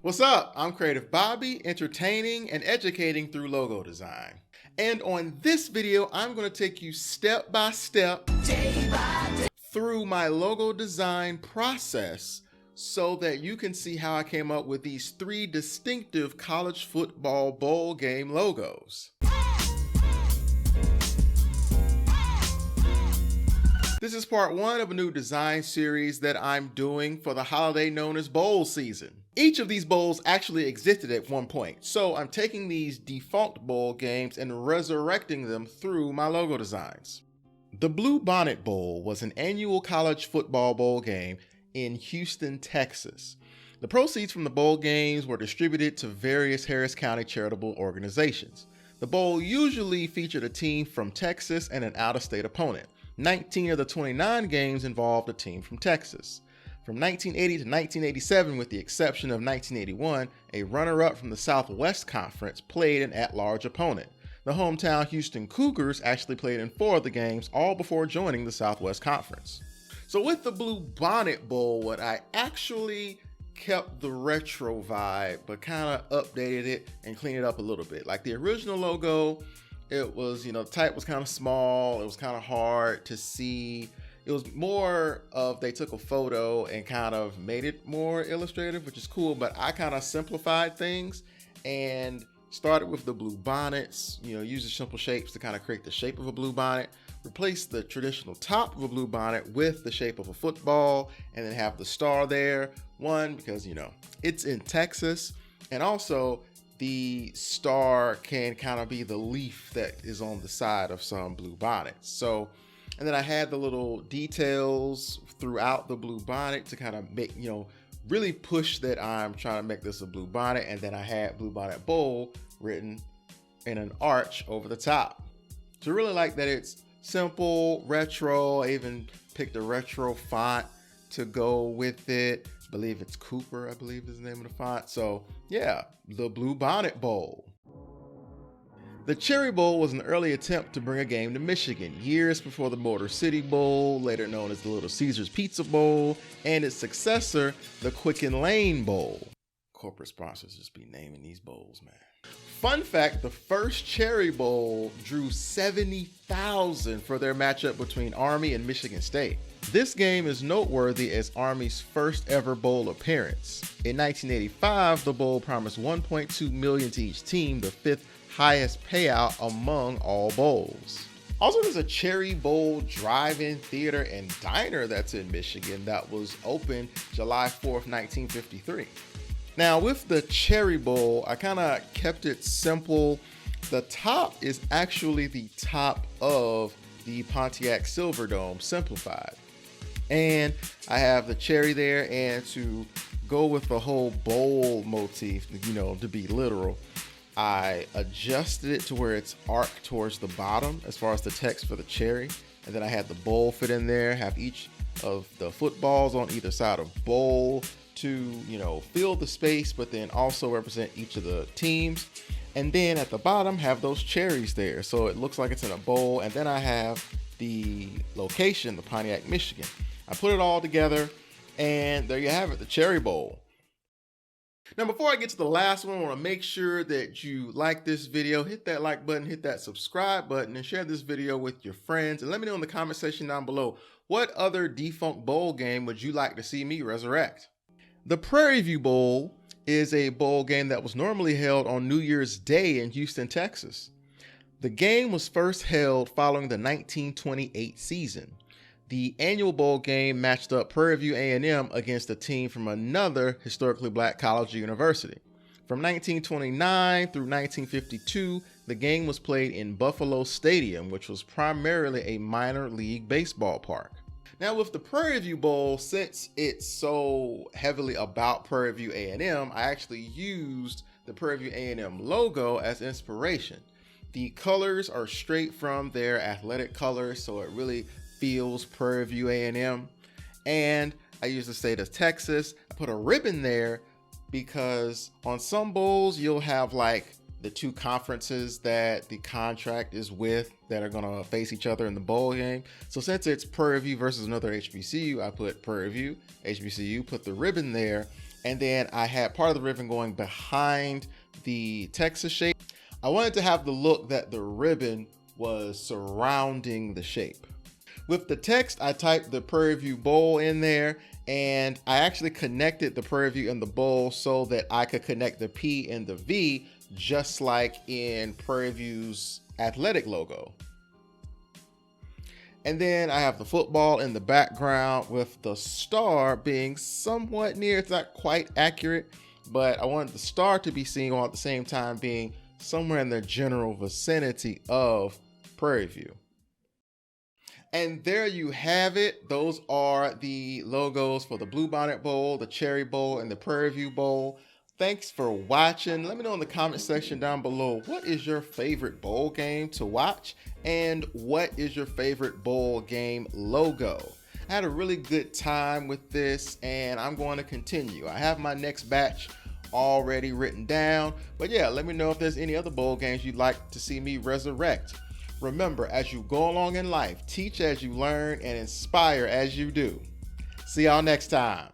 What's up? I'm Creative Bobby, entertaining and educating through logo design. And on this video, I'm going to take you step by step through my logo design process so that you can see how I came up with these three distinctive college football bowl game logos. This is part one of a new design series that I'm doing for the holiday known as bowl season. Each of these bowls actually existed at one point, so I'm taking these defunct bowl games and resurrecting them through my logo designs. The Bluebonnet Bowl was an annual college football bowl game in Houston, Texas. The proceeds from the bowl games were distributed to various Harris County charitable organizations. The bowl usually featured a team from Texas and an out-of-state opponent. 19 of the 29 games involved a team from Texas. From 1980 to 1987, with the exception of 1981, a runner-up from the Southwest Conference played an at-large opponent. The hometown Houston Cougars actually played in 4 of the games, all before joining the Southwest Conference. So with the Bluebonnet Bowl, what I actually kept the retro vibe, but kind of updated it and cleaned it up a little bit. Like the original logo, it was, the type was kind of small. It was kind of hard to see. It was more of they took a photo and kind of made it more illustrative, which is cool. But I kind of simplified things and started with the blue bonnets, using simple shapes to kind of create the shape of a blue bonnet, replace the traditional top of a blue bonnet with the shape of a football, and then have the star there. One, because, it's in Texas, and also the star can kind of be the leaf that is on the side of some blue bonnets. So, and then I had the little details throughout the blue bonnet to kind of make, really push that I'm trying to make this a blue bonnet. And then I had Bluebonnet Bowl written in an arch over the top. So really like that it's simple, retro. I even picked a retro font to go with it. I believe it's Cooper, I believe is the name of the font. So yeah, the Bluebonnet Bowl. The Cherry Bowl was an early attempt to bring a game to Michigan, years before the Motor City Bowl, later known as the Little Caesars Pizza Bowl, and its successor, the Quicken Lane Bowl. Corporate sponsors just be naming these bowls, man. Fun fact, the first Cherry Bowl drew 70,000 for their matchup between Army and Michigan State. This game is noteworthy as Army's first ever bowl appearance. In 1985, the bowl promised $1.2 million to each team, the 5th highest payout among all bowls. Also, there's a Cherry Bowl drive-in theater and diner that's in Michigan that was opened July 4th, 1953. Now, with the Cherry Bowl, I kind of kept it simple. The top is actually the top of the Pontiac Silverdome simplified. And I have the cherry there, and to go with the whole bowl motif, to be literal, I adjusted it to where it's arced towards the bottom as far as the text for the cherry. And then I had the bowl fit in there, have each of the footballs on either side of bowl to, fill the space, but then also represent each of the teams. And then at the bottom, have those cherries there. So it looks like it's in a bowl. And then I have the location, the Pontiac, Michigan. I put it all together, and there you have it, the Cherry Bowl. Now, before I get to the last one, I want to make sure that you like this video, hit that like button, hit that subscribe button, and share this video with your friends. And let me know in the comment section down below, what other defunct bowl game would you like to see me resurrect? The Prairie View Bowl is a bowl game that was normally held on New Year's Day in Houston, Texas. The game was first held following the 1928 season. The annual bowl game matched up Prairie View A&M against a team from another historically black college or university. From 1929 through 1952, the game was played in Buffalo Stadium, which was primarily a minor league baseball park. Now with the Prairie View Bowl, since it's so heavily about Prairie View A&M, I actually used the Prairie View A&M logo as inspiration. The colors are straight from their athletic colors, so it really feels Prairie View A&M. And I used the state of Texas. I put a ribbon there because on some bowls, you'll have like the two conferences that the contract is with that are going to face each other in the bowl game. So since it's Prairie View versus another HBCU, I put Prairie View, HBCU, put the ribbon there And then I had part of the ribbon going behind the Texas shape. I wanted to have the look that the ribbon was surrounding the shape. With the text, I typed the Prairie View Bowl in there, and I actually connected the Prairie View and the bowl so that I could connect the P and the V, just like in Prairie View's athletic logo. And then I have the football in the background with the star being somewhat near. It's not quite accurate, but I wanted the star to be seen while at the same time being somewhere in the general vicinity of Prairie View. And there you have it. Those are the logos for the Bluebonnet Bowl, the Cherry Bowl, and the Prairie View Bowl. Thanks for watching. Let me know in the comment section down below, what is your favorite bowl game to watch? And what is your favorite bowl game logo? I had a really good time with this, and I'm going to continue. I have my next batch already written down. But yeah, let me know if there's any other bowl games you'd like to see me resurrect. Remember, as you go along in life, teach as you learn and inspire as you do. See y'all next time.